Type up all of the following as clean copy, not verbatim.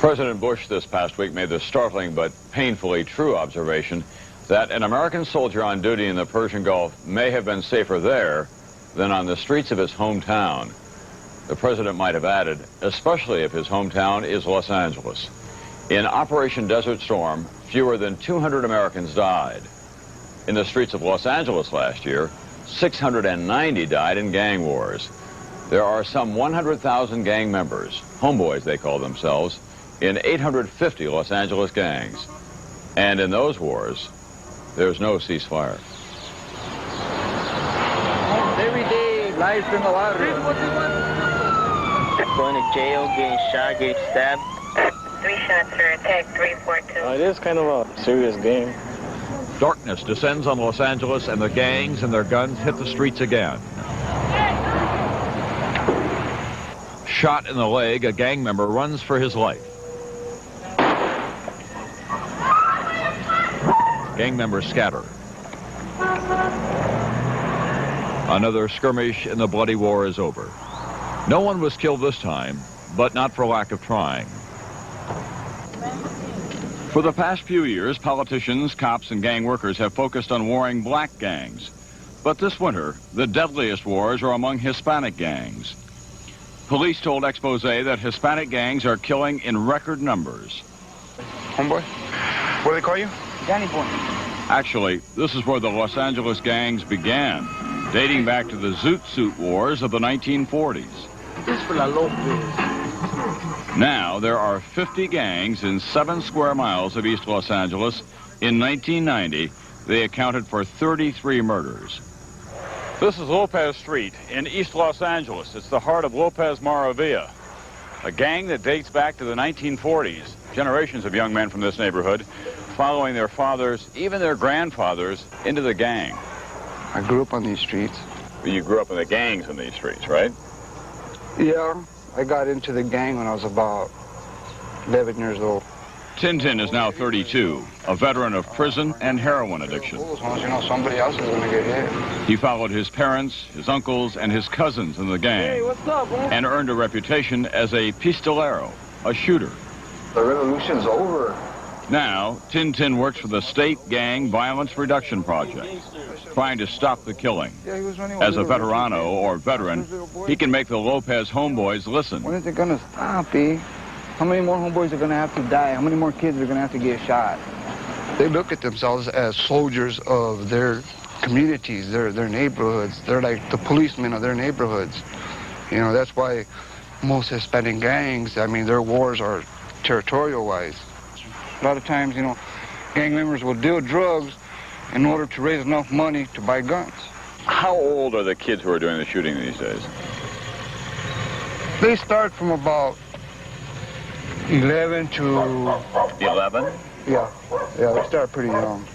President Bush this past week made the startling but painfully true observation that an American soldier on duty in the Persian Gulf may have been safer there than on the streets of his hometown. The president might have added, especially if his hometown is Los Angeles. In Operation Desert Storm, fewer than 200 Americans died. In the streets of Los Angeles last year, 690 died in gang wars. There are some 100,000 gang members, homeboys they call themselves, in 850 Los Angeles gangs. And in those wars, there's no ceasefire. Every day, life in the water. Going to jail, getting shot, getting stabbed. 3 shots for attack 342. It is kind of a serious game. Darkness descends on Los Angeles, and the gangs and their guns hit the streets again. Shot in the leg, a gang member runs for his life. Gang members scatter. Another skirmish and the bloody war is over. No one was killed this time, but not for lack of trying. For the past few years, politicians, cops, and gang workers have focused on warring black gangs. But this winter, the deadliest wars are among Hispanic gangs. Police told Expose that Hispanic gangs are killing in record numbers. Homeboy, what do they call you? Danny Boy. Actually, this is where the Los Angeles gangs began, dating back to the Zoot Suit Wars of the 1940s. This for La Lopez. Now, there are 50 gangs in 7 square miles of East Los Angeles. In 1990, they accounted for 33 murders. This is Lopez Street in East Los Angeles. It's the heart of Lopez Maravilla, a gang that dates back to the 1940s. Generations of young men from this neighborhood following their fathers, even their grandfathers, into the gang. I grew up on these streets. You grew up in the gangs in these streets, right? Yeah, I got into the gang when I was about 11 years old. Tintin is now 32, a veteran of prison and heroin addiction. As long as you know somebody else is going to get hit. He followed his parents, his uncles, and his cousins in the gang. Hey, what's up, man? And earned a reputation as a pistolero, a shooter. The revolution's over. Now, Tintin works for the State Gang Violence Reduction Project, trying to stop the killing. Yeah, he was running As a veterano or veteran, he can make the Lopez homeboys listen. When is it going to stop, eh? How many more homeboys are going to have to die? How many more kids are going to have to get shot? They look at themselves as soldiers of their communities, their neighborhoods. They're like the policemen of their neighborhoods. You know, that's why most Hispanic gangs, I mean, their wars are territorial-wise. A lot of times, you know, gang members will deal drugs in order to raise enough money to buy guns. How old are the kids who are doing the shooting these days? They start from about 11 to... 11? Yeah, they start pretty young.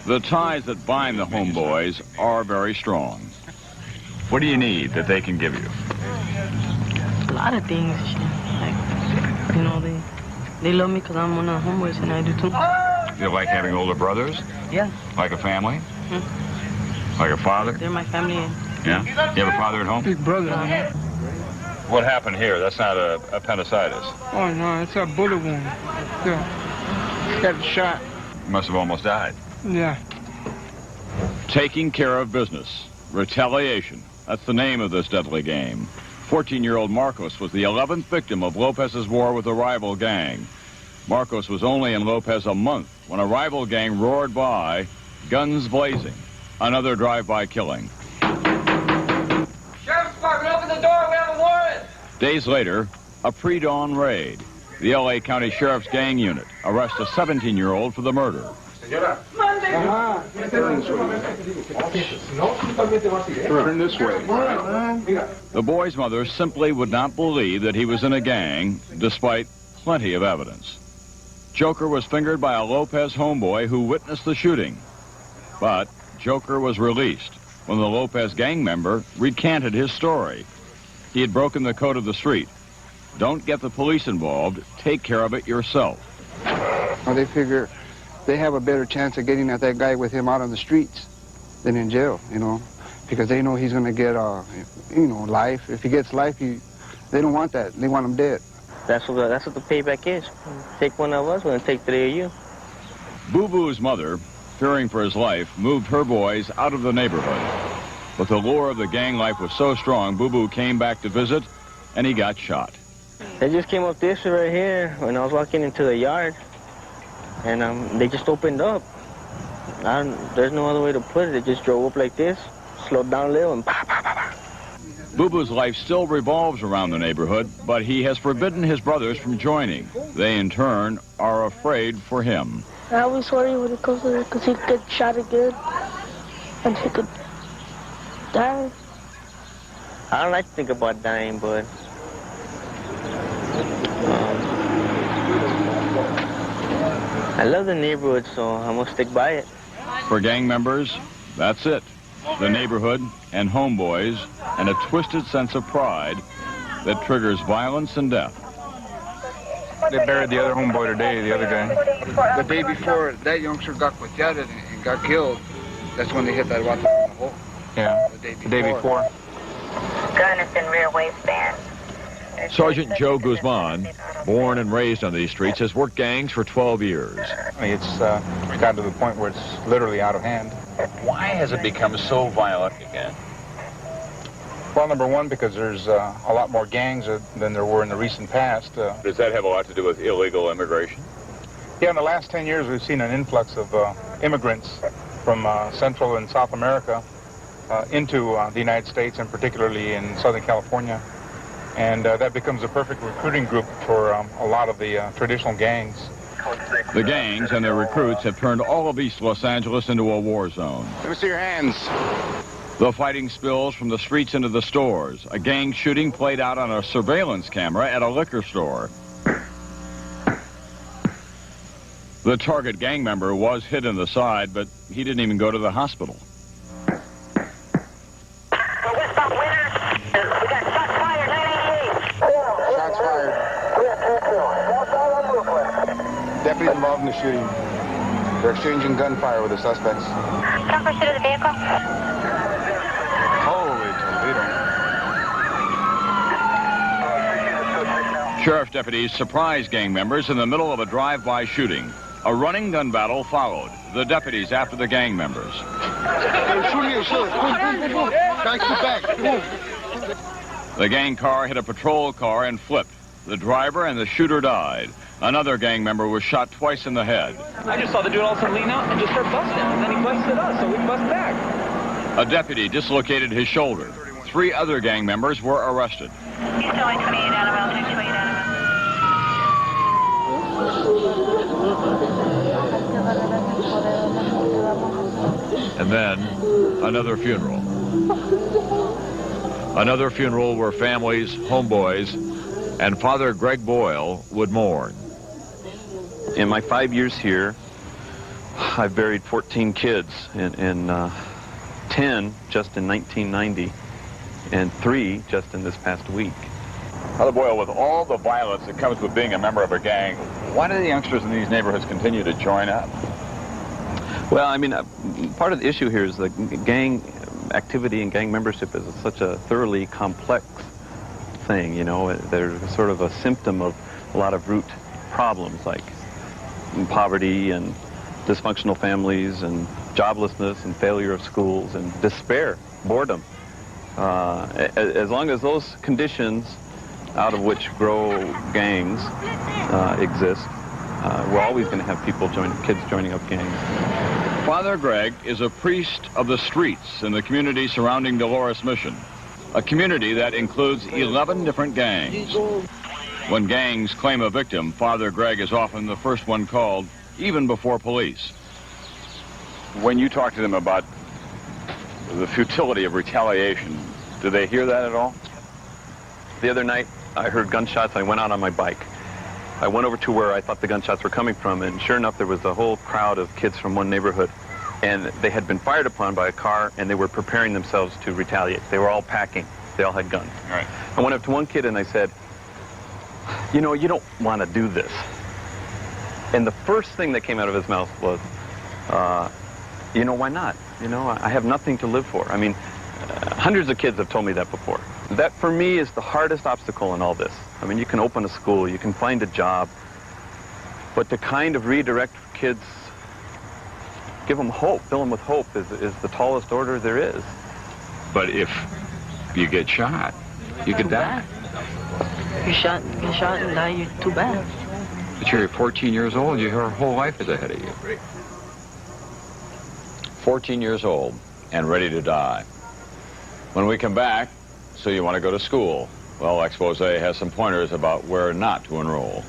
The ties that bind the homeboys are very strong. What do you need that they can give you? A lot of things. Like, you know, they love me because I'm one of the homeboys, and I do too. You like having older brothers? Yeah. Like a family? Hmm. Like a father? They're my family. Yeah? You have a father at home? Big brother, man. What happened here? That's not a appendicitis. Oh, no, it's a bullet wound. Yeah. Got shot. You must have almost died. Yeah. Taking care of business. Retaliation. That's the name of this deadly game. 14-year-old Marcos was the 11th victim of Lopez's war with a rival gang. Marcos was only in Lopez a month when a rival gang roared by, guns blazing. Another drive-by killing. Sheriff's Department, open the door. We have a warrant. Days later, a pre-dawn raid. The L.A. County Sheriff's Gang Unit arrests a 17-year-old for the murder. Turn this way. The boy's mother simply would not believe that he was in a gang, despite plenty of evidence. Joker was fingered by a Lopez homeboy who witnessed the shooting. But Joker was released when the Lopez gang member recanted his story. He had broken the code of the street. Don't get the police involved. Take care of it yourself. Well, they figure they have a better chance of getting at that guy with him out on the streets than in jail, you know, because they know he's going to get, life. If he gets life, they don't want that. They want him dead. That's what the payback is. Take one of us, we're gonna take 3 of you. Boo Boo's mother, fearing for his life, moved her boys out of the neighborhood. But the lure of the gang life was so strong, Boo Boo came back to visit, and he got shot. They just came up this right here when I was walking into the yard, and they just opened up. There's no other way to put it. They just drove up like this, slowed down a little, and pa, pa, pa, pa. Boo Boo's life still revolves around the neighborhood, but he has forbidden his brothers from joining. They, in turn, are afraid for him. I always worry when he goes there because he could get shot again, and he could die. I don't like to think about dying, but I love the neighborhood, so I'm gonna stick by it. For gang members, that's it. The neighborhood and homeboys and a twisted sense of pride that triggers violence and death. They buried the other homeboy today, the other guy. The day before that youngster got cueteated and got killed, that's when they hit that water in the hole. Yeah, the day before. Gun is in rear waistband. Sergeant Joe Guzman, born and raised on these streets, has worked gangs for 12 years. I mean, it's gotten to the point where it's literally out of hand. Why has it become so violent again? Well, number one, because there's a lot more gangs than there were in the recent past. Does that have a lot to do with illegal immigration? Yeah, in the last 10 years, we've seen an influx of immigrants from Central and South America into the United States, and particularly in Southern California. And that becomes a perfect recruiting group for a lot of the traditional gangs. The gangs and their recruits have turned all of East Los Angeles into a war zone. Let me see your hands. The fighting spills from the streets into the stores. A gang shooting played out on a surveillance camera at a liquor store. The target gang member was hit in the side, but he didn't even go to the hospital. Shots fired. Deputies involved in the shooting. They're exchanging gunfire with the suspects. Come pursuit of the vehicle. Holy Toledo. Sheriff deputies surprised gang members in the middle of a drive-by shooting. A running gun battle followed. The deputies after the gang members. The gang car hit a patrol car and flipped. The driver and the shooter died. Another gang member was shot twice in the head. I just saw the dude all of a sudden lean out and just start busting, and then he busted us, so we bust back. A deputy dislocated his shoulder. 3 other gang members were arrested. He's still in 28 out of altitude, 28 out of And then another funeral. Another funeral where families, homeboys, and Father Greg Boyle would mourn. In my 5 years here, I've buried 14 kids, and 10 just in 1990, and 3 just in this past week. Father Boyle, with all the violence that comes with being a member of a gang, why do the youngsters in these neighborhoods continue to join up? Well, I mean, part of the issue here is the gang activity and gang membership is such a thoroughly complex thing, you know. They're sort of a symptom of a lot of root problems like poverty and dysfunctional families and joblessness and failure of schools and despair, boredom. As long as those conditions out of which grow gangs exist, we're always going to have kids joining up gangs. Father Greg is a priest of the streets in the community surrounding Dolores Mission, a community that includes 11 different gangs. When gangs claim a victim, Father Greg is often the first one called, even before police. When you talk to them about the futility of retaliation, do they hear that at all? The other night, I heard gunshots. I went out on my bike. I went over to where I thought the gunshots were coming from, and sure enough, there was a whole crowd of kids from one neighborhood, and they had been fired upon by a car, and they were preparing themselves to retaliate. They were all packing. They all had guns. Right. I went up to one kid, and I said, you know, you don't want to do this. And the first thing that came out of his mouth was, you know, why not? You know, I have nothing to live for. I mean, hundreds of kids have told me that before. that for me is the hardest obstacle in all this. I mean, you can open a school, you can find a job, but to kind of redirect kids, give them hope, fill them with hope is the tallest order there is. But if you get shot, you could die. You get shot and die, you're too bad. But you're 14 years old, your whole life is ahead of you. 14 years old and ready to die. When we come back, so you want to go to school? Well, Expose has some pointers about where not to enroll.